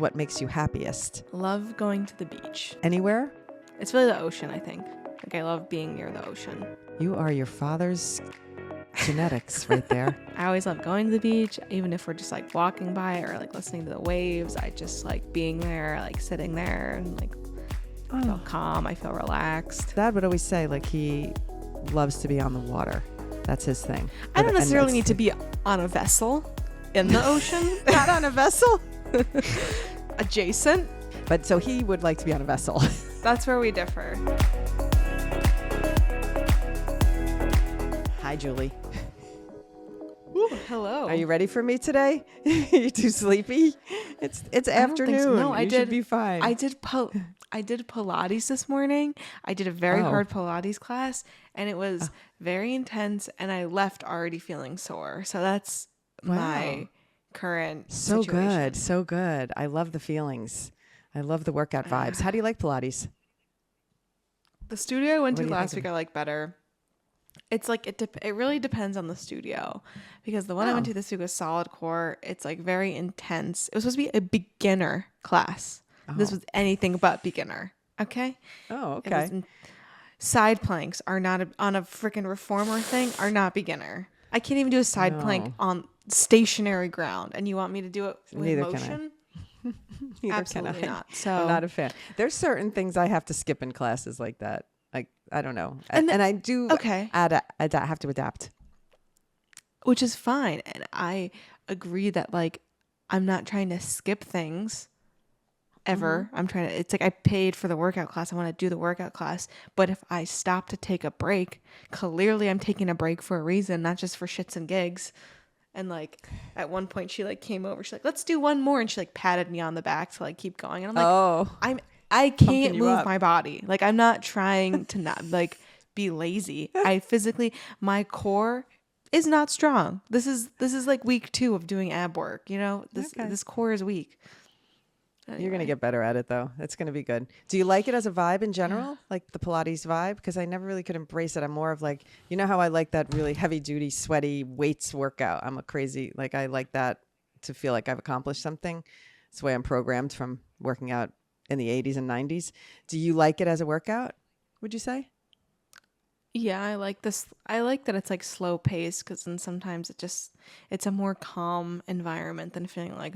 what makes you happiest? Love going to the beach. Anywhere? It's really the ocean, I think. Like, I love being near the ocean. You are your father's genetics right there. I always love going to the beach, even if we're just like walking by or like listening to the waves. I just like being there, like sitting there, and like I feel calm. I feel relaxed. Dad would always say like he loves to be on the water. That's his thing. I don't necessarily need to be on a vessel in the ocean. Not on a vessel. Adjacent. But so he would like to be on a vessel. That's where we differ. Hi, Julie. Ooh, hello. Are you ready for me today? You too sleepy? It's afternoon. So. No, you should be fine. I did Pilates this morning. I did a very hard Pilates class, and it was very intense, and I left already feeling sore. So that's my current situation. So good. I love the feelings. I love the workout vibes. How do you like Pilates? The studio I went to last week I like better. It's like it really depends on the studio, because the one I went to this week was solid core. It's like very intense. It was supposed to be a beginner class. This was anything but beginner. Okay. Oh, okay. Side planks are not on a freaking reformer thing are not beginner. I can't even do a side plank on stationary ground, and you want me to do it with Neither motion? Neither Absolutely can I. not. So I'm not a fan. There's certain things I have to skip in classes like that. Like, I don't know. And I do have to adapt. Which is fine. And I agree that like I'm not trying to skip things ever. It's like I paid for the workout class. I want to do the workout class. But if I stop to take a break, clearly I'm taking a break for a reason, not just for shits and gigs. And like at one point she like came over, she's like, let's do one more. And she like patted me on the back to like keep going. And I'm like, I can't move my body. Like I'm not trying to not like be lazy. My core is not strong. This is like week 2 of doing ab work. You know, this core is weak. Anyway. You're going to get better at it though. It's going to be good. Do you like it as a vibe in general? Like the Pilates vibe? Because I never really could embrace it. I'm more of like, you know how I like that really heavy duty, sweaty weights workout. I'm a crazy, like I like that to feel like I've accomplished something. It's the way I'm programmed from working out in the 80s and 90s. Do you like it as a workout, would you say? Yeah, I like this. I like that it's like slow paced, because then sometimes it's a more calm environment than feeling like,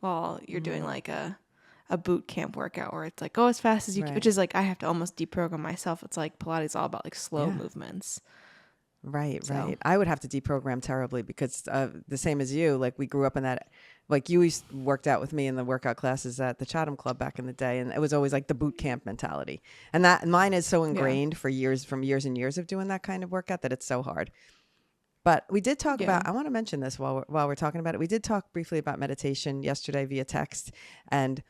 while you're doing like a boot camp workout where it's like go as fast as you can, which is like I have to almost deprogram myself. It's like Pilates is all about like slow movements. Right. I would have to deprogram terribly because the same as you, like we grew up in that, like you worked out with me in the workout classes at the Chatham Club back in the day. And it was always like the boot camp mentality. And that mine is so ingrained from years and years of doing that kind of workout that it's so hard. But we did talk about, I want to mention this while we're talking about it. We did talk briefly about meditation yesterday via text, and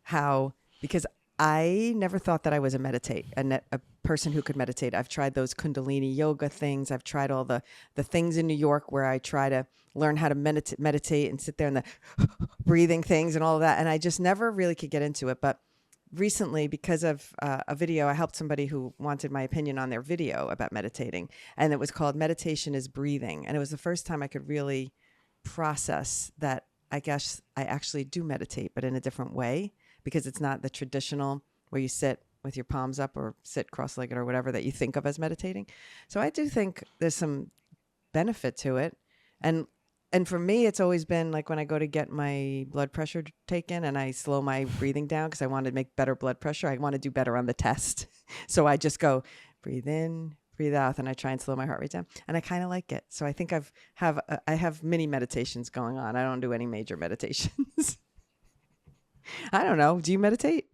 how, because I never thought that I was a person who could meditate. I've tried those Kundalini yoga things. I've tried all the things in New York where I try to learn how to meditate and sit there and the breathing things and all of that. And I just never really could get into it. But recently, because of a video, I helped somebody who wanted my opinion on their video about meditating. And it was called Meditation is Breathing. And it was the first time I could really process that I guess I actually do meditate, but in a different way, because it's not the traditional where you sit with your palms up or sit cross-legged or whatever that you think of as meditating. So I do think there's some benefit to it. And for me, it's always been like when I go to get my blood pressure taken and I slow my breathing down because I want to make better blood pressure. I want to do better on the test. So I just go breathe in, breathe out, and I try and slow my heart rate down. And I kind of like it. So I think I have mini meditations going on. I don't do any major meditations. I don't know. Do you meditate?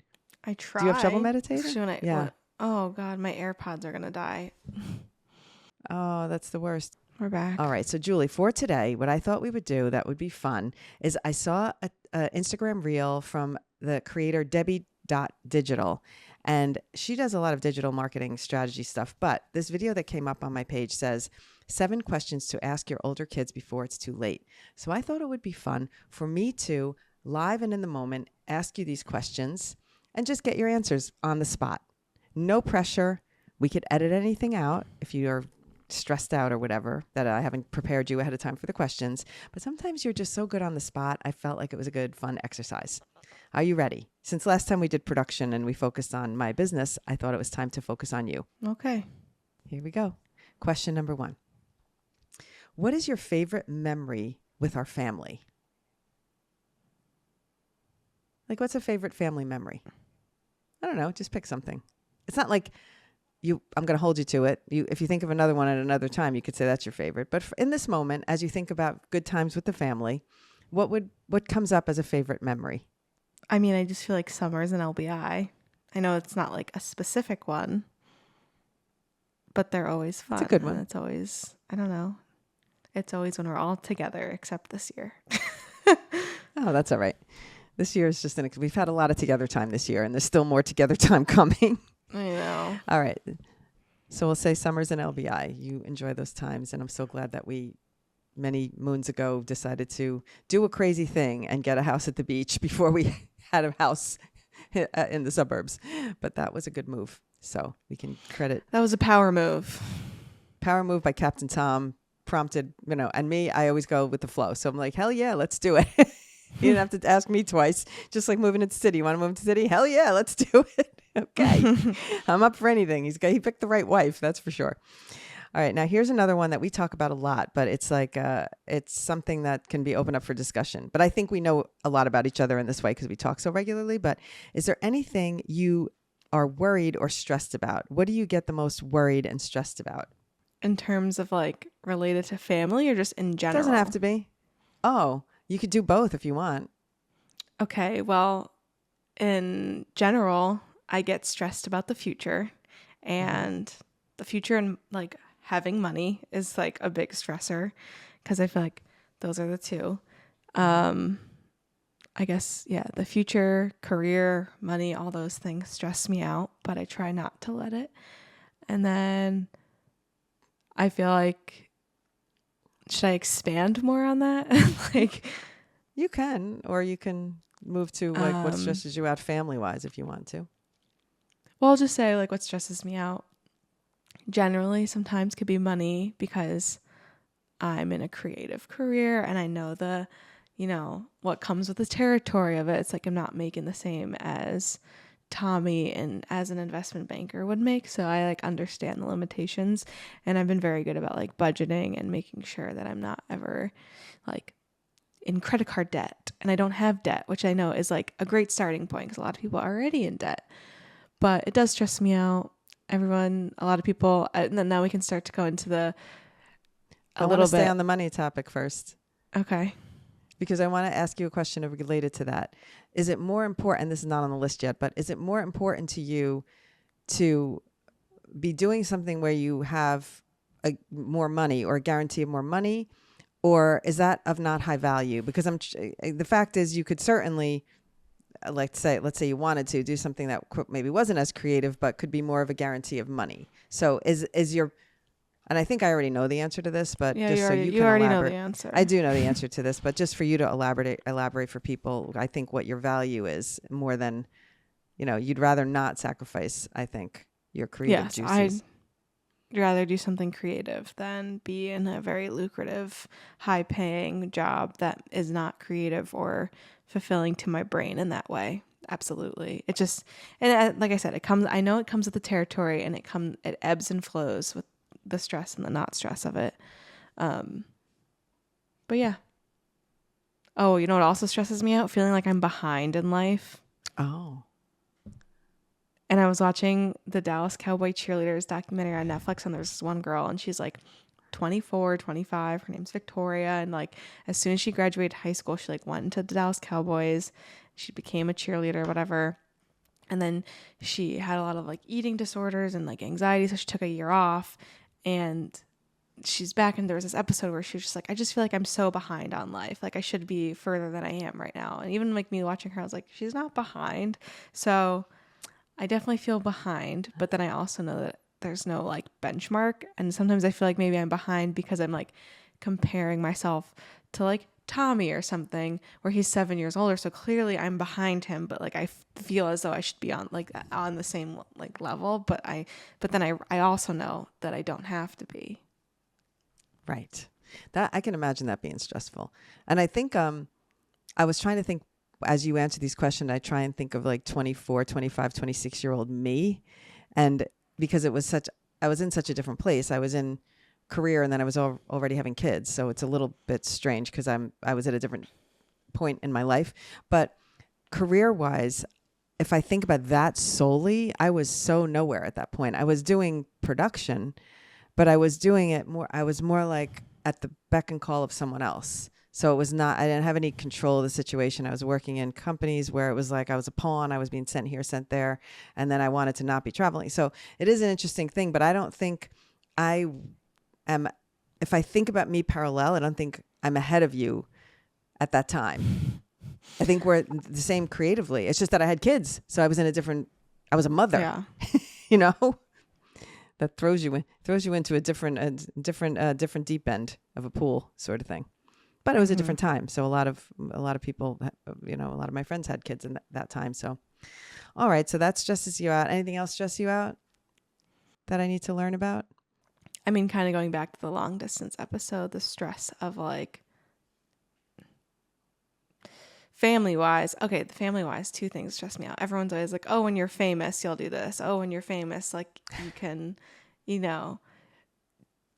I try. Do you have trouble meditating? Oh God, my AirPods are going to die. Oh, that's the worst. We're back. All right. So, Julie, for today, what I thought we would do that would be fun is I saw a Instagram reel from the creator Debbie.Digital, and she does a lot of digital marketing strategy stuff. But this video that came up on my page says 7 questions to ask your older kids before it's too late. So I thought it would be fun for me to live and in the moment ask you these questions and just get your answers on the spot. No pressure. We could edit anything out if you're stressed out or whatever, that I haven't prepared you ahead of time for the questions. But sometimes you're just so good on the spot. I felt like it was a good, fun exercise. Are you ready? Since last time we did production and we focused on my business, I thought it was time to focus on you. Okay. Here we go. Question number 1. What is your favorite memory with our family? Like, what's a favorite family memory? I don't know. Just pick something. It's not like I'm going to hold you to it. If you think of another one at another time, you could say that's your favorite. But in this moment, as you think about good times with the family, what comes up as a favorite memory? I mean, I just feel like summers and LBI. I know it's not like a specific one, but they're always fun. It's a good one. And it's always, I don't know. It's always when we're all together, except this year. Oh, that's all right. This year is just we've had a lot of together time this year, and there's still more together time coming. I know. All right. So we'll say summers and LBI. You enjoy those times, and I'm so glad that we, many moons ago, decided to do a crazy thing and get a house at the beach before we had a house in the suburbs. But that was a good move. So we can credit. That was a power move. Power move by Captain Tom, prompted, and me, I always go with the flow. So I'm like, hell yeah, let's do it. You didn't have to ask me twice. Just like moving to the city. You want to move to the city? Hell yeah, let's do it. Okay. I'm up for anything. He picked the right wife, that's for sure. All right. Now here's another one that we talk about a lot, but it's like, it's something that can be opened up for discussion. But I think we know a lot about each other in this way because we talk so regularly. But is there anything you are worried or stressed about? What do you get the most worried and stressed about? In terms of like related to family or just in general? Doesn't have to be. Oh, you could do both if you want. Okay. Well, in general, I get stressed about the future, and the future and like having money is like a big stressor because I feel like those are the two. I guess, yeah, the future, career, money, all those things stress me out, but I try not to let it. And then I feel like, should I expand more on that? Like, you can, or you can move to like what stresses you out family wise if you want to. Well, I'll just say like what stresses me out generally sometimes could be money because I'm in a creative career and I know what comes with the territory of it. It's like I'm not making the same as Tommy and as an investment banker would make. So I like understand the limitations, and I've been very good about like budgeting and making sure that I'm not ever like in credit card debt, and I don't have debt, which I know is like a great starting point because a lot of people are already in debt. But it does stress me out. A lot of people, and then now we can start to go into I want to stay on the money topic first. Okay. Because I want to ask you a question related to that. Is it more important, and this is not on the list yet, but is it more important to you to be doing something where you have more money or a guarantee of more money, or is that of not high value? Because the fact is you could certainly, let's say you wanted to do something that maybe wasn't as creative, but could be more of a guarantee of money. So is your, and I think I already know the answer to this, but yeah, just you already know the answer. I do know the answer to this, but just for you to elaborate for people, I think what your value is more than, you'd rather not sacrifice, I think, your creative juices. I'd rather do something creative than be in a very lucrative, high-paying job that is not creative or fulfilling to my brain in that way. Absolutely. It just, and like I said, I know it comes with the territory, and it ebbs and flows with the stress and the not stress of it. But yeah. Oh, you know what also stresses me out? Feeling like I'm behind in life. Oh. And I was watching the Dallas Cowboy Cheerleaders documentary on Netflix, and there's this one girl, and she's like 24, 25. Her name's Victoria. And like, as soon as she graduated high school, she like went into the Dallas Cowboys. She became a cheerleader, whatever. And then she had a lot of like eating disorders and like anxiety. So she took a year off, and she's back. And there was this episode where she was just like, I just feel like I'm so behind on life. Like I should be further than I am right now. And even like me watching her, I was like, she's not behind. So I definitely feel behind, but then I also know that there's no like benchmark. And sometimes I feel like maybe I'm behind because I'm like comparing myself to like Tommy or something where he's 7 years older. So clearly I'm behind him, but like I feel as though I should be on the same like level. But then I also know that I don't have to be. Right. That I can imagine that being stressful. And I think I was trying to think as you answer these questions, I try and think of like 24, 25, 26-year-old me. And because I was in such a different place. I was in career and then I was already having kids. So it's a little bit strange because I was at a different point in my life. But career wise, if I think about that solely, I was so nowhere at that point. I was doing production, but I was doing it more. I was more like at the beck and call of someone else. So it was not, I didn't have any control of the situation. I was working in companies where it was like I was a pawn. I was being sent here, sent there. And then I wanted to not be traveling. So it is an interesting thing, but I don't think I am, if I think about me parallel, I don't think I'm ahead of you at that time. I think we're the same creatively. It's just that I had kids. So I was I was a mother, Yeah. you know, that throws you into a different deep end of a pool sort of thing. But it was a different time. So a lot of people, you know, a lot of my friends had kids in that time. So, all right. So that stresses you out. Anything else stress you out that I need to learn about? I mean, kind of going back to the long distance episode, the stress of like family wise. Okay. The family wise, two things stress me out. Everyone's always like, oh, when you're famous, you'll do this. Oh, when you're famous, like you can, you know,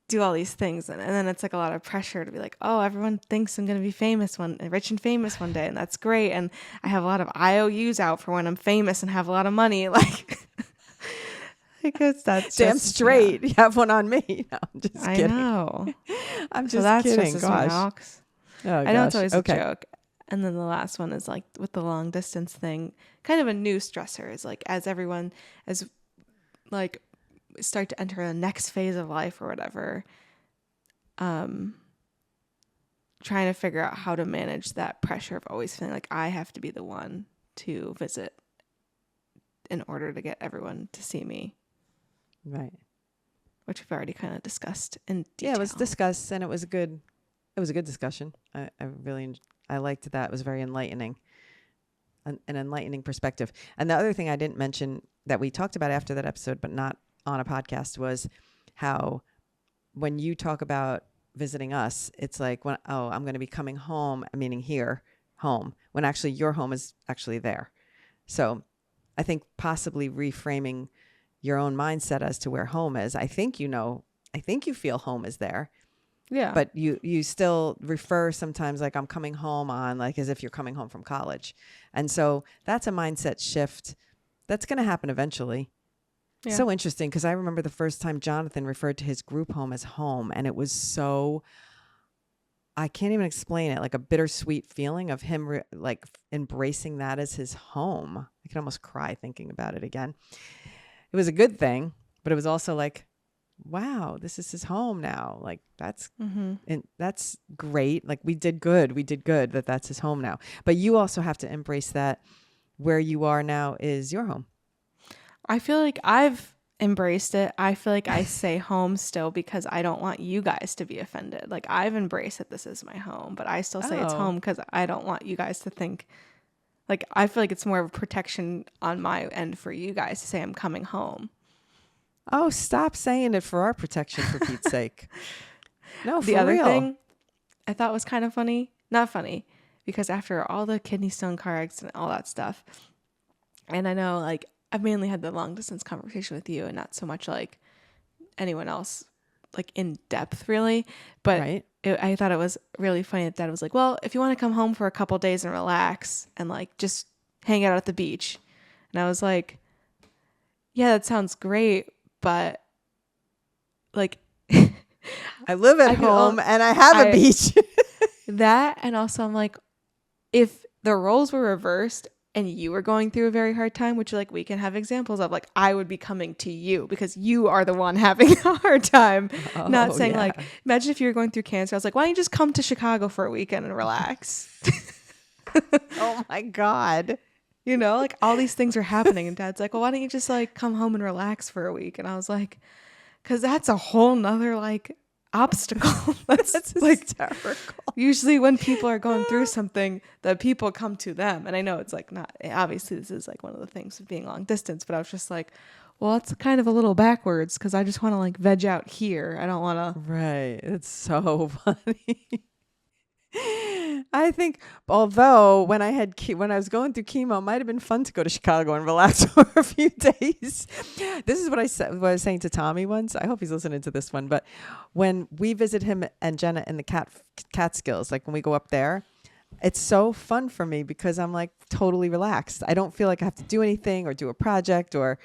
do all these things, and then it's like a lot of pressure to be like, oh, everyone thinks I'm gonna be rich and famous one day, and that's great, and I have a lot of IOUs out for when I'm famous and have a lot of money, like because that's damn straight. You have one on me. No, I'm just kidding. I know. I'm just kidding. Gosh. I know it's always a joke. And then the last one is like with the long distance thing, kind of a new stressor is like as like start to enter the next phase of life or whatever, trying to figure out how to manage that pressure of always feeling like I have to be the one to visit in order to get everyone to see me. Right. Which we've already kind of discussed in detail. Yeah, it was discussed and it was a good discussion. I liked that. It was very enlightening. An enlightening perspective. And the other thing I didn't mention that we talked about after that episode, but not on a podcast, was how when you talk about visiting us, it's like, I'm going to be coming home, meaning here, home, when actually your home is actually there. So I think possibly reframing your own mindset as to where home is. I think you feel home is there. Yeah. But you still refer sometimes like I'm coming home on like as if you're coming home from college. And so that's a mindset shift that's going to happen eventually. Yeah. So interesting because I remember the first time Jonathan referred to his group home as home, and it was so, I can't even explain it, like a bittersweet feeling of him like embracing that as his home. I can almost cry thinking about it again. It was a good thing, but it was also like, wow, this is his home now. Like that's and that's great. Like we did good that that's his home now. But you also have to embrace that where you are now is your home. I feel like I've embraced it. I feel like I say home still because I don't want you guys to be offended. Like I've embraced that this is my home, but I still say it's home because I don't want you guys to think, like I feel like it's more of a protection on my end for you guys to say I'm coming home. Oh, stop saying it for our protection, for Pete's sake. No, for the other real. thing I thought was kind of funny, not funny, because after all the kidney stone car accident and all that stuff, and I know like I've mainly had the long distance conversation with you and not so much like anyone else like in depth really, but right. I thought it was really funny that Dad was like, well, if you want to come home for a couple days and relax and like just hang out at the beach. And I was like, yeah, that sounds great. But like I live at home and I have a beach. That, and also I'm like, if the roles were reversed and you were going through a very hard time, which like we can have examples of, like I would be coming to you because you are the one having a hard time. Not saying like, imagine if you were going through cancer. I was like, why don't you just come to Chicago for a weekend and relax? Oh my God. You know, like all these things are happening and Dad's like, well, why don't you just like come home and relax for a week? And I was like, because that's a whole nother like obstacle. That's like hysterical. Usually when people are going through something, the people come to them. And I know it's like not, obviously this is like one of the things of being long distance, but I was just like, well, it's kind of a little backwards because I just want to like veg out here. I don't want to. Right. It's so funny. I think, although when when I was going through chemo, it might have been fun to go to Chicago and relax for a few days. This is what what I was saying to Tommy once. I hope he's listening to this one. But when we visit him and Jenna in the Catskills, like when we go up there, it's so fun for me because I'm like totally relaxed. I don't feel like I have to do anything or do a project, or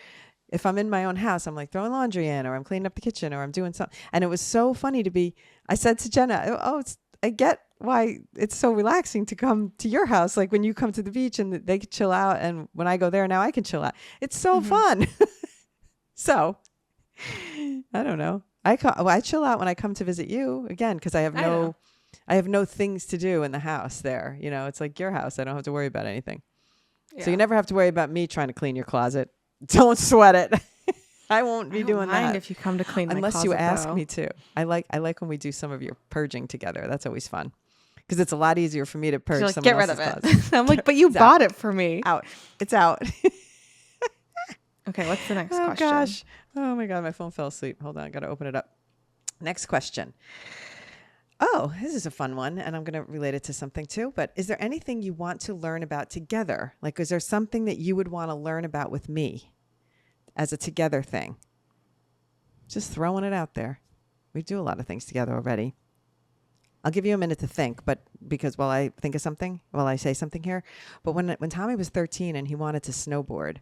if I'm in my own house, I'm like throwing laundry in, or I'm cleaning up the kitchen, or I'm doing something. And it was so funny to be, I said to Jenna, oh, I get why it's so relaxing to come to your house. Like when you come to the beach and they can chill out. And when I go there now, I can chill out. It's so fun. So I don't know. I chill out when I come to visit you again, because I have no things to do in the house there. You know, it's like your house. I don't have to worry about anything. Yeah. So you never have to worry about me trying to clean your closet. Don't sweat it. I won't be doing that. If you come to clean unless my closet, you ask me to. I like when we do some of your purging together. That's always fun. Because it's a lot easier for me to purge like, someone get rid else's of it. closet. I'm like, but you bought it for me. Out. It's out. Okay, what's the next question? Oh, gosh. Oh, my God. My phone fell asleep. Hold on. I got to open it up. Next question. Oh, this is a fun one, and I'm going to relate it to something too. But is there anything you want to learn about together? Like, is there something that you would want to learn about with me as a together thing? Just throwing it out there. We do a lot of things together already. I'll give you a minute to think, but because while I think of something, while I say something here, but when Tommy was 13 and he wanted to snowboard,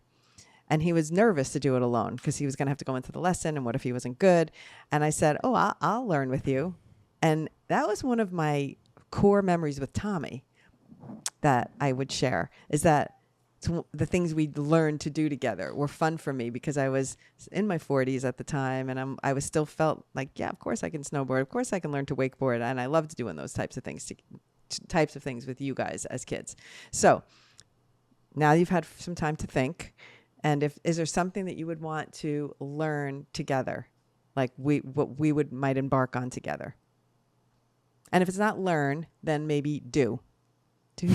and he was nervous to do it alone because he was going to have to go into the lesson, and what if he wasn't good? And I said, oh, I'll learn with you. And that was one of my core memories with Tommy that I would share, is that the things we learned to do together were fun for me because I was in my 40s at the time, and I was still felt like, yeah, of course I can snowboard. Of course I can learn to wakeboard. And I loved doing those types of things with you guys as kids. So now you've had some time to think. And is there something that you would want to learn together? Like what we might embark on together? And if it's not learn, then maybe do. That's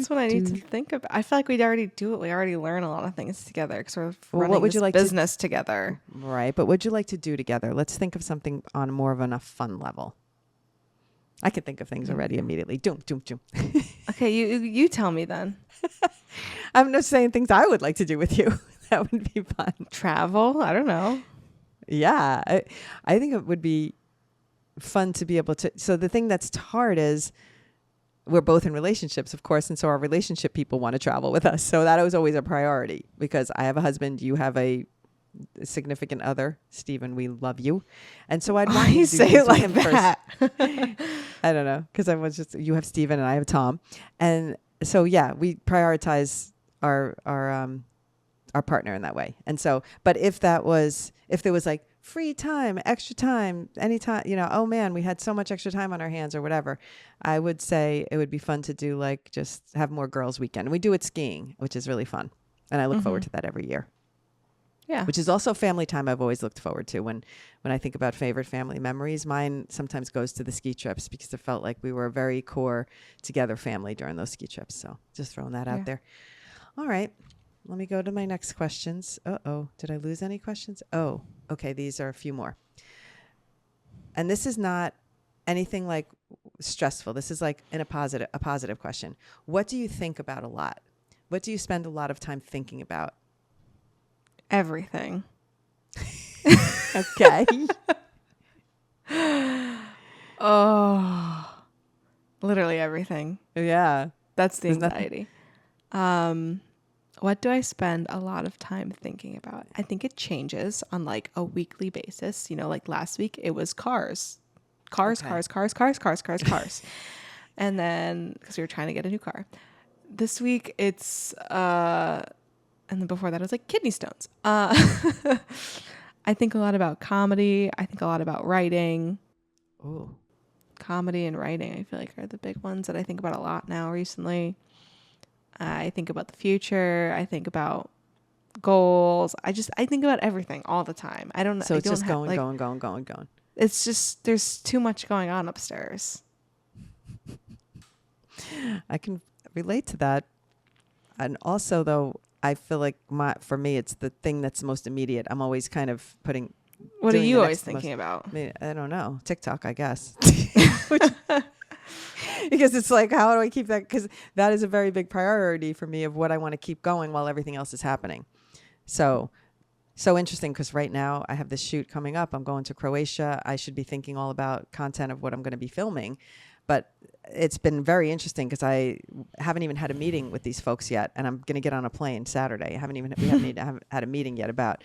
what I need to think about. I feel like we'd already do it. We already learn a lot of things together because we're running this business together. Right. But what would you like to do together? Let's think of something on more of a fun level. I can think of things already immediately. Doom. Okay, you tell me then. I'm just saying things I would like to do with you. That would be fun. Travel? I don't know. Yeah. I think it would be fun to be able to. So the thing that's hard is we're both in relationships, of course, and so our relationship people want to travel with us. So that was always a priority because I have a husband, you have a significant other, Stephen. We love you, and so I'd want you to say it like that. I don't know, because you have Stephen and I have Tom, and so yeah, we prioritize our partner in that way. And so, but if there was like free time, extra time, anytime, oh man, we had so much extra time on our hands or whatever, I would say it would be fun to do like just have more girls' weekend. We do it skiing, which is really fun. And I look forward to that every year. Yeah. Which is also family time I've always looked forward to. When I think about favorite family memories, mine sometimes goes to the ski trips because it felt like we were a very core together family during those ski trips. So just throwing that out there. All right. Let me go to my next questions. Uh-oh. Did I lose any questions? Oh, okay. These are a few more. And this is not anything like stressful. This is like a positive question. What do you think about a lot? What do you spend a lot of time thinking about? Everything. Okay. Oh, literally everything. Yeah. That's the anxiety. What do I spend a lot of time thinking about? I think it changes on like a weekly basis. Like last week it was cars. Cars. And then because we were trying to get a new car. This week it's and then before that it was like kidney stones. I think a lot about comedy. I think a lot about writing. Ooh. Comedy and writing, I feel like, are the big ones that I think about a lot now recently. I think about the future. I think about goals. I think about everything all the time. So it's just going. It's just, there's too much going on upstairs. I can relate to that. And also, though, I feel like for me, it's the thing that's most immediate. I'm always kind of What are doing you the always next thinking about? I mean, I don't know. TikTok, I guess. Because it's like, how do I keep that? Because that is a very big priority for me of what I want to keep going while everything else is happening. So interesting, because right now I have this shoot coming up. I'm going to Croatia. I should be thinking all about content of what I'm going to be filming. But it's been very interesting because I haven't even had a meeting with these folks yet. And I'm going to get on a plane Saturday. We haven't had a meeting yet about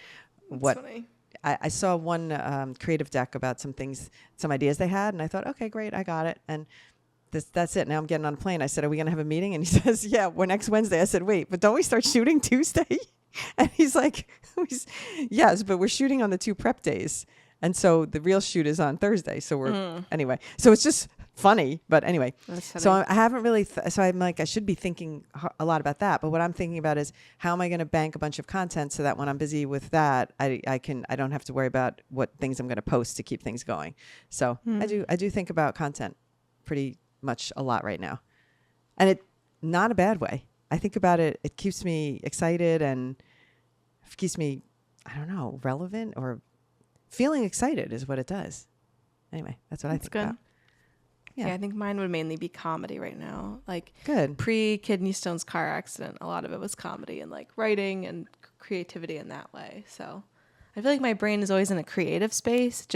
That's what. funny. I saw one creative deck about some things, some ideas they had. And I thought, okay, great. I got it. And that's it. Now I'm getting on a plane. I said, are we going to have a meeting? And he says, yeah, we're next Wednesday. I said, wait, but don't we start shooting Tuesday? And he's like, yes, but we're shooting on the 2 prep days. And so the real shoot is on Thursday. So anyway, so it's just funny. But anyway, so I haven't really, so I'm like, I should be thinking a lot about that. But what I'm thinking about is how am I going to bank a bunch of content so that when I'm busy with that, I don't have to worry about what things I'm going to post to keep things going. So I do think about content pretty much a lot right now, and it not a bad way. I think about it. It keeps me excited and keeps me, I don't know, relevant or feeling excited is what it does. Anyway, that's what I think about. Yeah, I think mine would mainly be comedy right now. Like Good. Pre-Kidney Stone's car accident, a lot of it was comedy and like writing and creativity in that way. So I feel like my brain is always in a creative space,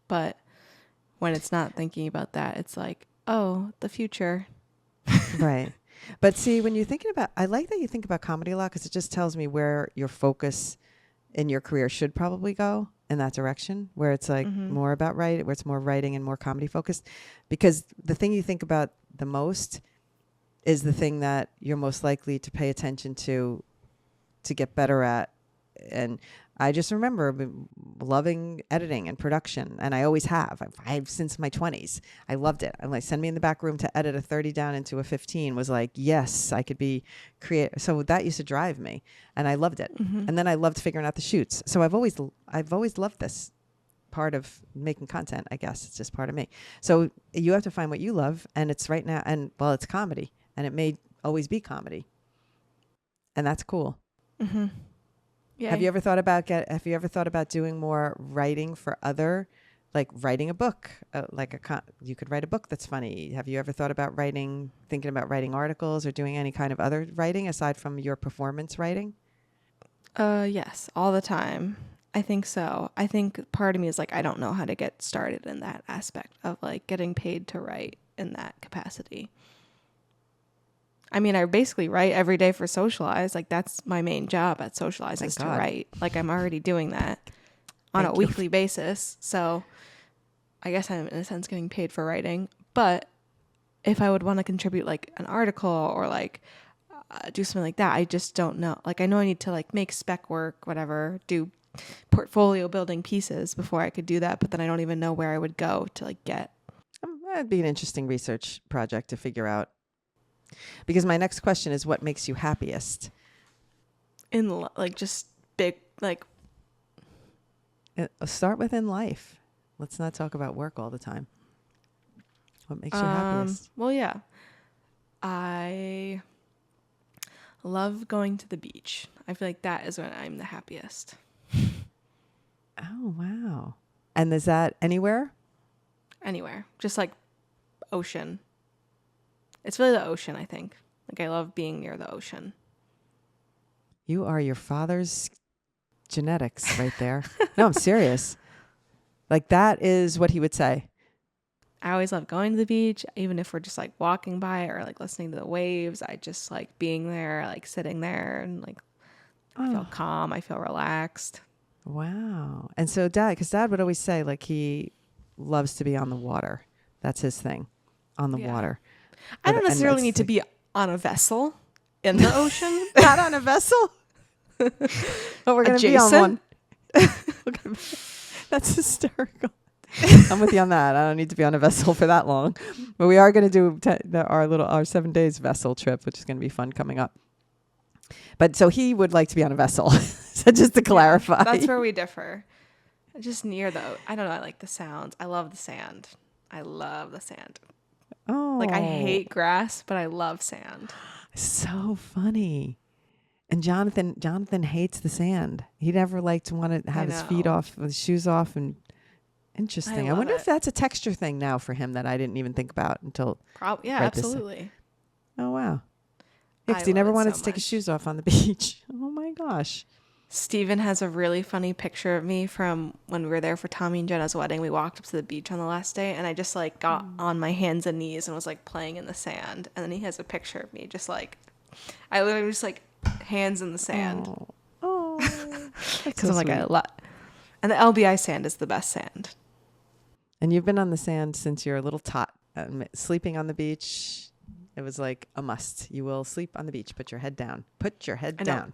but when it's not thinking about that, it's like, oh, the future. Right. But see, when you're thinking about, I like that you think about comedy a lot because it just tells me where your focus in your career should probably go in that direction, where it's like more about writing, where it's more writing and more comedy focused. Because the thing you think about the most is the thing that you're most likely to pay attention to get better at. And I just remember loving editing and production, and I always have. I've since my 20s. I loved it. I'm like, send me in the back room to edit a 30 down into a 15 was like, yes, I could be creative. So that used to drive me, and I loved it. And then I loved figuring out the shoots. So I've always loved this part of making content. I guess it's just part of me. So you have to find what you love, and it's right now. And well, it's comedy, and it may always be comedy, and that's cool. Mm-hmm. Yeah. Have you ever thought about doing more writing for other, like writing a book, you could write a book that's funny. Have you ever thought about thinking about writing articles or doing any kind of other writing aside from your performance writing? Yes, all the time. I think so. I think part of me is like, I don't know how to get started in that aspect of like getting paid to write in that capacity. I mean, I basically write every day for Socialize. Like that's my main job at Socialize is to write. Like I'm already doing that on a weekly basis. So I guess I'm in a sense getting paid for writing. But if I would want to contribute like an article or like do something like that, I just don't know. Like I know I need to like make spec work, whatever, do portfolio building pieces before I could do that. But then I don't even know where I would go to like get. That'd be an interesting research project to figure out. Because my next question is, what makes you happiest? Like just big, like. Start with in life. Let's not talk about work all the time. What makes you happiest? Well, yeah. I love going to the beach. I feel like that is when I'm the happiest. Oh, wow. And is that anywhere? Anywhere. Just like ocean. It's really the ocean, I think. Like I love being near the ocean. You are your father's genetics right there. No, I'm serious. Like that is what he would say. I always love going to the beach, even if we're just like walking by or like listening to the waves. I just like being there, like sitting there and like I feel calm. I feel relaxed. Wow. And so because dad would always say like he loves to be on the water. That's his thing, on the water. I don't necessarily need to be on a vessel in the ocean. Not on a vessel? But we're going to be on one. That's hysterical. I'm with you on that. I don't need to be on a vessel for that long. But we are going to do our 7 days vessel trip, which is going to be fun coming up. But so he would like to be on a vessel. So just to clarify. That's where we differ. Just near I don't know. I like the sounds. I love the sand. I love the sand. Oh. Like I hate grass, but I love sand. So funny. And Jonathan hates the sand. He never liked to want to have his feet off, his shoes off, and interesting. I wonder if that's a texture thing now for him that I didn't even think about until. Yeah, absolutely. Oh wow. Yeah, because he never wanted to take his shoes off on the beach. Oh my gosh. Steven has a really funny picture of me from when we were there for Tommy and Jenna's wedding. We walked up to the beach on the last day, and I just like got on my hands and knees and was like playing in the sand. And then he has a picture of me just like, I literally was like hands in the sand. Oh, because I'm like, I love. And the LBI sand is the best sand. And you've been on the sand since you're a little tot. Sleeping on the beach, it was like a must. You will sleep on the beach. Put your head down. Put your head down.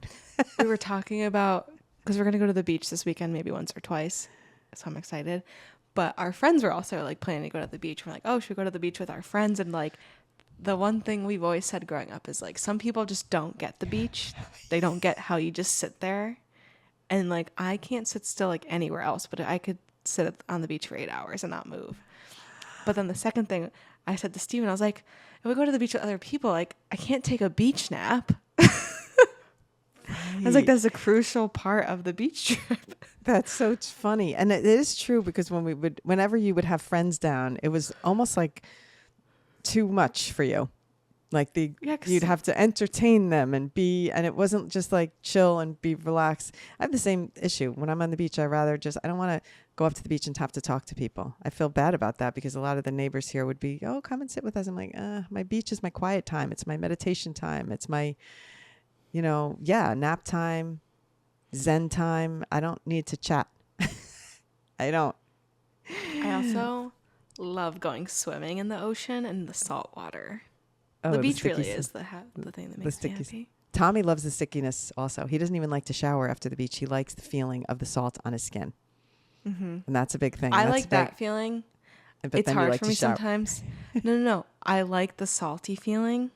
We were talking about, because we're going to go to the beach this weekend, maybe once or twice. So I'm excited. But our friends were also like planning to go to the beach. We're like, oh, should we go to the beach with our friends? And like, the one thing we've always said growing up is like, some people just don't get the beach. They don't get how you just sit there. And like, I can't sit still like anywhere else, but I could sit on the beach for 8 hours and not move. But then the second thing I said to Steven, I was like, if we go to the beach with other people, like, I can't take a beach nap. I was like, that's a crucial part of the beach trip. That's so funny. And it is true, because whenever you would have friends down, it was almost like too much for you. Like you'd have to entertain them and it wasn't just like chill and be relaxed. I have the same issue. When I'm on the beach, I don't want to go up to the beach and have to talk to people. I feel bad about that, because a lot of the neighbors here would be, oh, come and sit with us. I'm like, my beach is my quiet time. It's my meditation time. It's my, nap time, Zen time. I don't need to chat. I don't. I also love going swimming in the ocean and the salt water. Oh, the beach really is the thing that makes me happy. Tommy loves the stickiness also. He doesn't even like to shower after the beach. He likes the feeling of the salt on his skin. Mm-hmm. And that's a big thing. I like that feeling. It's hard for me sometimes. No. I like the salty feeling.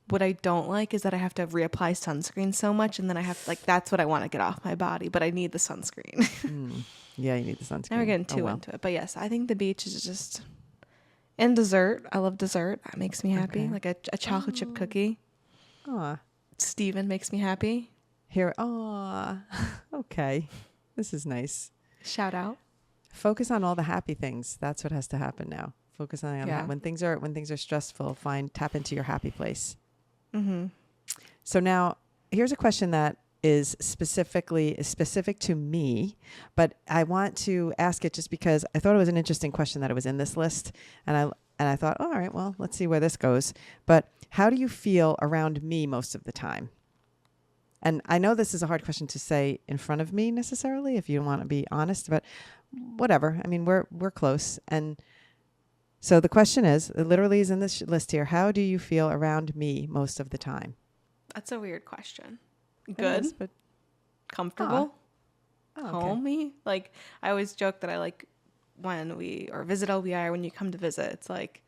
What I don't like is that I have to reapply sunscreen so much, and then I have that's what I want to get off my body, but I need the sunscreen. Yeah, you need the sunscreen. Now we're getting too into it. But yes, I think the beach is just... And dessert. I love dessert. That makes me happy. Okay. Like a chocolate chip cookie. Aw. Steven makes me happy. Okay. This is nice. Shout out. Focus on all the happy things. That's what has to happen now. Focus on that. When things are stressful, tap into your happy place. Mm-hmm. So now here's a question that is specific to me, but I want to ask it just because I thought it was an interesting question that it was in this list. And I thought, all right, well, let's see where this goes. But how do you feel around me most of the time? And I know this is a hard question to say in front of me necessarily, if you want to be honest, but whatever. I mean, we're close. And so the question is, it literally is in this list here. How do you feel around me most of the time? That's a weird question. Good, but comfortable, homey. Like, I always joke that I like when we visit LBI, or when you come to visit, it's like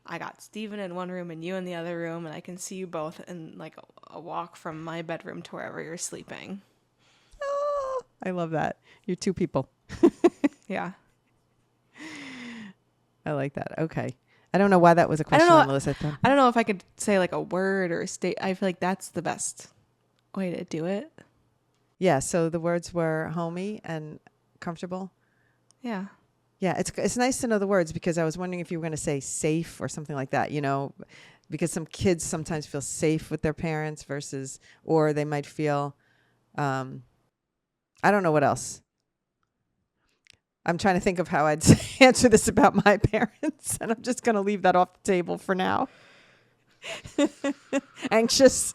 I got Steven in one room and you in the other room, and I can see you both in like a walk from my bedroom to wherever you're sleeping. Oh, I love that. You're two people. Yeah. I like that. Okay. I don't know why that was a question on the list. I don't know if I could say like a word or a state. I feel like that's the best way to do it. Yeah. So the words were homey and comfortable. Yeah. Yeah. It's nice to know the words, because I was wondering if you were going to say safe or something like that, because some kids sometimes feel safe with their parents or they might feel, I don't know what else. I'm trying to think of how I'd answer this about my parents, and I'm just going to leave that off the table for now. Anxious,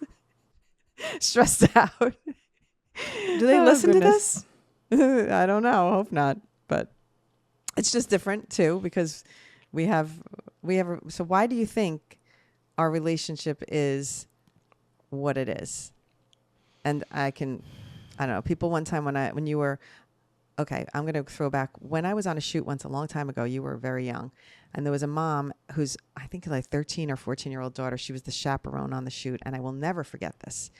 stressed out. Do they listen to this? I don't know. I hope not. But it's just different too, because we have. So why do you think our relationship is what it is? And I don't know. People one time when you were. Okay, I'm going to throw back. When I was on a shoot once a long time ago, you were very young. And there was a mom who's, I think, like 13 or 14-year-old daughter. She was the chaperone on the shoot. And I will never forget this.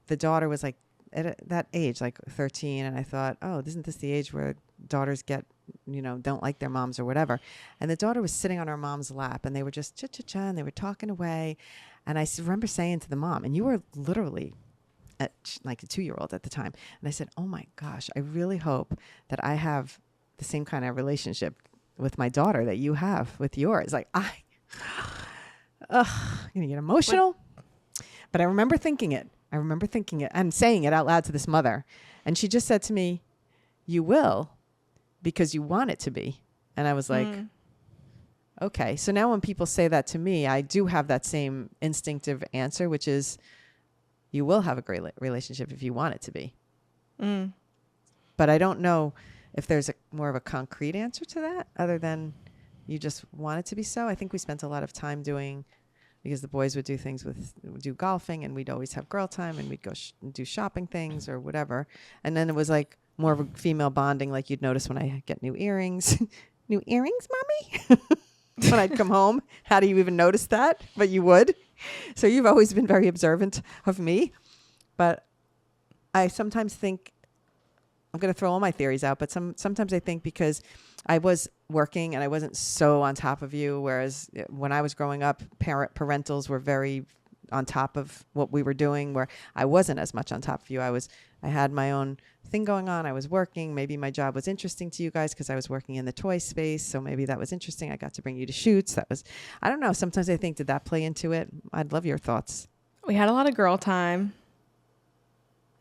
The daughter was like at that age, like 13. And I thought, oh, isn't this the age where daughters get, don't like their moms or whatever? And the daughter was sitting on her mom's lap, and they were just cha-cha-cha, and they were talking away. And I remember saying to the mom, and you were literally like a 2-year-old at the time. And I said, oh my gosh, I really hope that I have the same kind of relationship with my daughter that you have with yours. Like I'm gonna get emotional. But I remember thinking it and saying it out loud to this mother. And she just said to me, you will, because you want it to be. And I was like, okay. So now when people say that to me, I do have that same instinctive answer, which is you will have a great relationship if you want it to be. But I don't know if there's more of a concrete answer to that other than you just want it to be so. I think we spent a lot of time because the boys would do golfing, and we'd always have girl time, and we'd go do shopping things or whatever. And then it was like more of a female bonding, like you'd notice when I get new earrings. New earrings, mommy? When I'd come home. How do you even notice that? But you would. So you've always been very observant of me. But I sometimes think, I'm going to throw all my theories out, but sometimes I think because I was working and I wasn't so on top of you, whereas when I was growing up, parentals were very on top of what we were doing, where I wasn't as much on top of you. I had my own thing going on. I was working. Maybe my job was interesting to you guys because I was working in the toy space. So maybe that was interesting. I got to bring you to shoots. I don't know. Sometimes I think, did that play into it? I'd love your thoughts. We had a lot of girl time.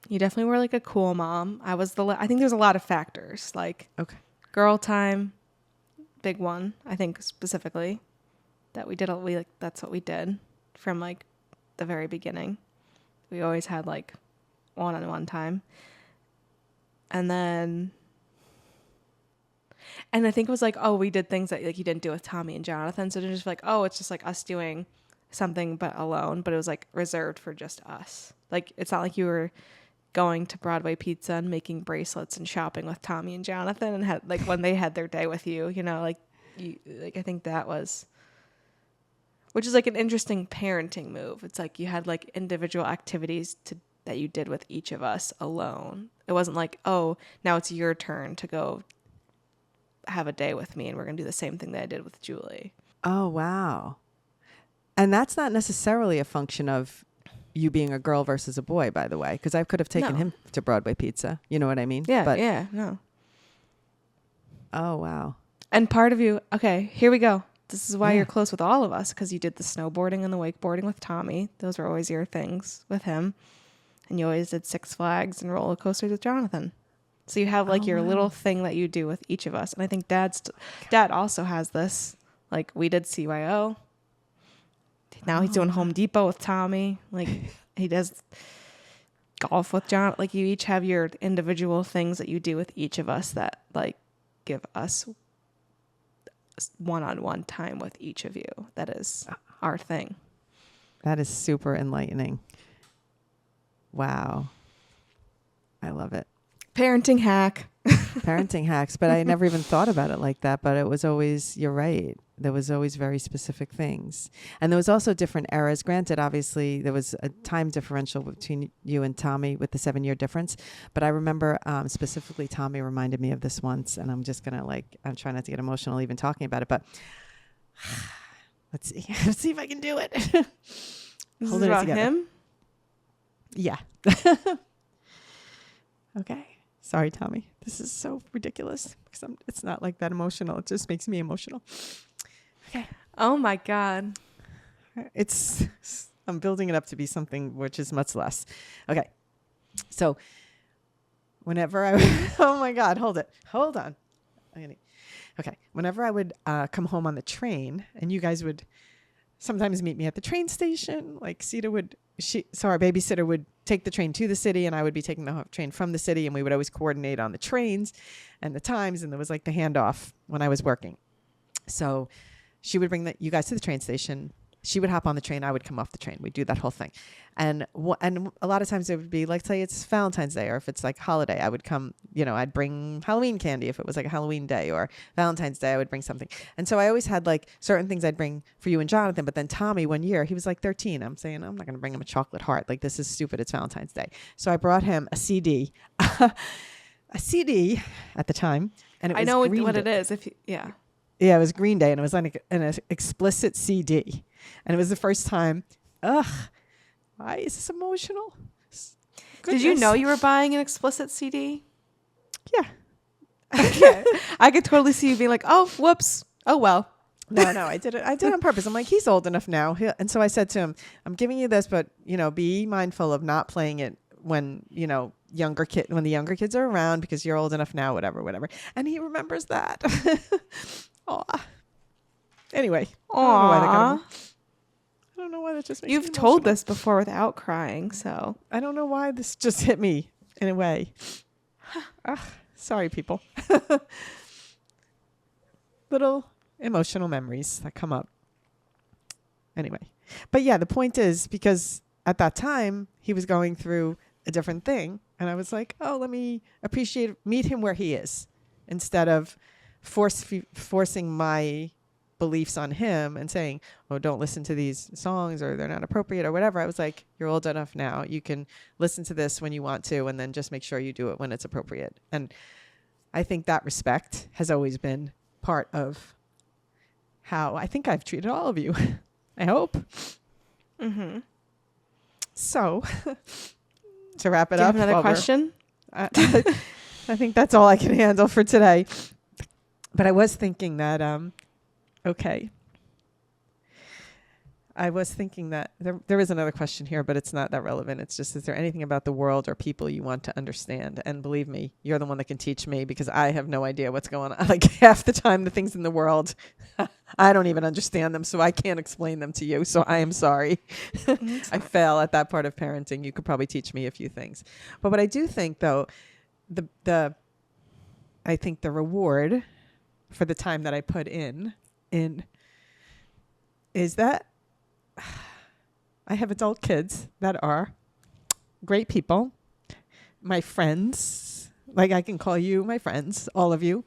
You definitely were like a cool mom. I think there's a lot of factors, like girl time, big one. I think specifically that that's what we did from like the very beginning. We always had like one-on-one time. And I think it was like, we did things that like you didn't do with Tommy and Jonathan. So they're just like, it's just like us doing something but alone, but it was like reserved for just us. Like, it's not like you were going to Broadway Pizza and making bracelets and shopping with Tommy and Jonathan and had like when they had their day with you, like I think that was, which is like an interesting parenting move. It's like you had like individual activities that you did with each of us alone. It wasn't like, now it's your turn to go have a day with me and we're going to do the same thing that I did with Juli. Oh, wow. And that's not necessarily a function of you being a girl versus a boy, by the way, because I could have taken him to Broadway Pizza. You know what I mean? Yeah, no. Oh, wow. And part of you, okay, here we go. This is why you're close with all of us, because you did the snowboarding and the wakeboarding with Tommy. Those were always your things with him. And you always did Six Flags and roller coasters with Jonathan. So you have like your little thing that you do with each of us. And I think Dad also has this. Like, we did CYO. Now he's doing Home Depot with Tommy. Like, he does golf with John. Like, you each have your individual things that you do with each of us that like give us one-on-one time with each of you. That is our thing. That is super enlightening. Wow. I love it. Parenting hack. Parenting hacks. But I never even thought about it like that. But it was always, you're right. There was always very specific things. And there was also different eras. Granted, obviously, there was a time differential between you and Tommy with the 7-year difference. But I remember specifically Tommy reminded me of this once. And I'm just going to I'm trying not to get emotional even talking about it. But let's see. Let's see if I can do it. This is about him? Yeah. Okay. Sorry, Tommy. This is so ridiculous because it's not like that emotional. It just makes me emotional. Okay. Oh my God. I'm building it up to be something which is much less. Okay. So whenever oh my God, hold on. Okay. Whenever I would come home on the train and you guys would sometimes meet me at the train station, like our babysitter would take the train to the city and I would be taking the train from the city, and we would always coordinate on the trains and the times, and there was like the handoff when I was working. So she would bring you guys to the train station. She would hop on the train. I would come off the train. We'd do that whole thing. And a lot of times it would be like, say it's Valentine's Day, or if it's like holiday, I would come, I'd bring Halloween candy if it was like a Halloween day, or Valentine's Day, I would bring something. And so I always had like certain things I'd bring for you and Jonathan. But then Tommy, one year, he was like 13. I'm saying, I'm not going to bring him a chocolate heart. Like, this is stupid. It's Valentine's Day. So I brought him a CD, a CD at the time. And it was I know what it is. Yeah, it was Green Day, and it was like an explicit CD. And it was the first time, why is this emotional? Did you know you were buying an explicit CD? Yeah. Okay. I could totally see you being like, oh, whoops. Oh, well. No, I did it. I did it on purpose. I'm like, he's old enough now. And so I said to him, I'm giving you this, but, be mindful of not playing it when, when the younger kids are around because you're old enough now, whatever. And he remembers that. Aw. Anyway. I don't know why that just makes You've me told emotional. this before without crying, so. I don't know why this just hit me in a way. Sorry, people. Little emotional memories that come up. Anyway. But yeah, the point is because at that time he was going through a different thing. And I was like, oh, let me meet him where he is instead of forcing my beliefs on him and saying, oh, don't listen to these songs or they're not appropriate or whatever. I was like, you're old enough now. You can listen to this when you want to, and then just make sure you do it when it's appropriate. And I think that respect has always been part of how I think I've treated all of you. I hope. Mm-hmm. So to wrap it Do you up. have another question? I think that's all I can handle for today. But I was thinking that, okay. I was thinking that there is another question here, but it's not that relevant. It's just, is there anything about the world or people you want to understand? And believe me, you're the one that can teach me because I have no idea what's going on. Like half the time, the things in the world, I don't even understand them, so I can't explain them to you. So I am sorry. I fail at that part of parenting. You could probably teach me a few things. But what I do think, though, I think the reward for the time that I put in is that I have adult kids that are great people, my friends, like I can call you my friends, all of you.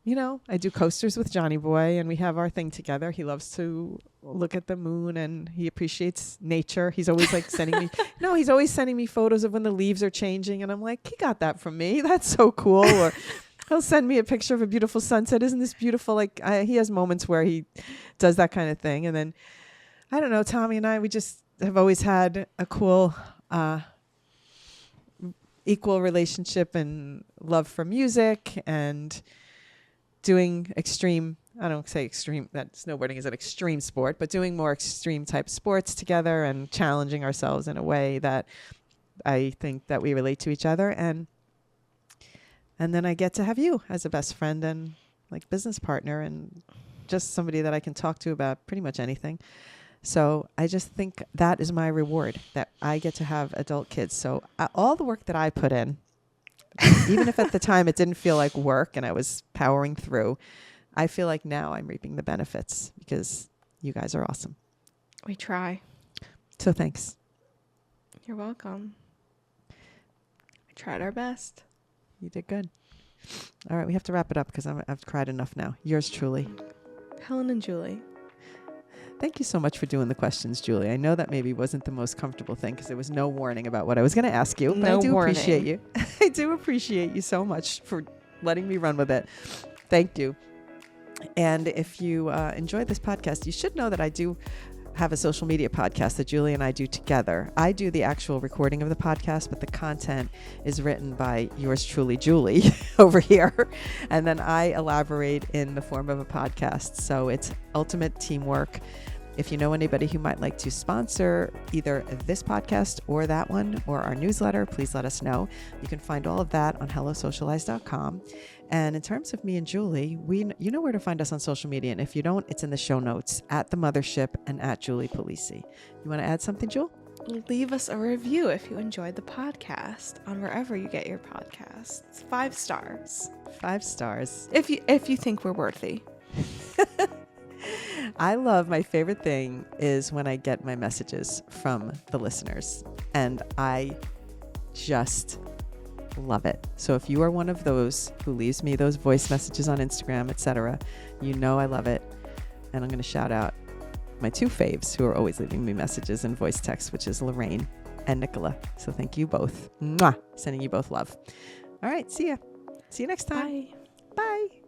I do coasters with Johnny Boy and we have our thing together. He loves to look at the moon and he appreciates nature. He's always like he's always sending me photos of when the leaves are changing. And I'm like, he got that from me. That's so cool. Or he'll send me a picture of a beautiful sunset. Isn't this beautiful? Like he has moments where he does that kind of thing. And then I don't know, Tommy and I, we just have always had a cool, equal relationship and love for music and doing extreme, I don't say extreme, that snowboarding is an extreme sport, but doing more extreme type sports together and challenging ourselves in a way that I think that we relate to each other. And then I get to have you as a best friend and like business partner and just somebody that I can talk to about pretty much anything. So I just think that is my reward, that I get to have adult kids. So all the work that I put in, even if at the time it didn't feel like work and I was powering through, I feel like now I'm reaping the benefits because you guys are awesome. We try. So thanks. You're welcome. We tried our best. You did good. All right, we have to wrap it up because I've cried enough now. Yours truly, Helen and Juli. Thank you so much for doing the questions, Julie. I know that maybe wasn't the most comfortable thing because there was no warning about what I was going to ask you. But I do appreciate you. I do appreciate you so much for letting me run with it. Thank you. And if you enjoyed this podcast, you should know that I do have a social media podcast that Julie and I do together. I do the actual recording of the podcast, but the content is written by yours truly, Julie, over here. And then I elaborate in the form of a podcast. So it's ultimate teamwork. If you know anybody who might like to sponsor either this podcast or that one or our newsletter, please let us know. You can find all of that on hellosocialize.com. And in terms of me and Julie, you know where to find us on social media. And if you don't, it's in the show notes at The Mothership and at Julie Polisi. You want to add something, Jewel? Leave us a review if you enjoyed the podcast on wherever you get your podcasts. 5 stars. 5 stars. If you think we're worthy. My favorite thing is when I get my messages from the listeners, and I just love it. So if you are one of those who leaves me those voice messages on Instagram, etc., you know I love it. And I'm going to shout out my 2 faves who are always leaving me messages and voice texts, which is Lorraine and Nicola. So thank you both. Mwah! Sending you both love. All right. See ya. See you next time. Bye. Bye.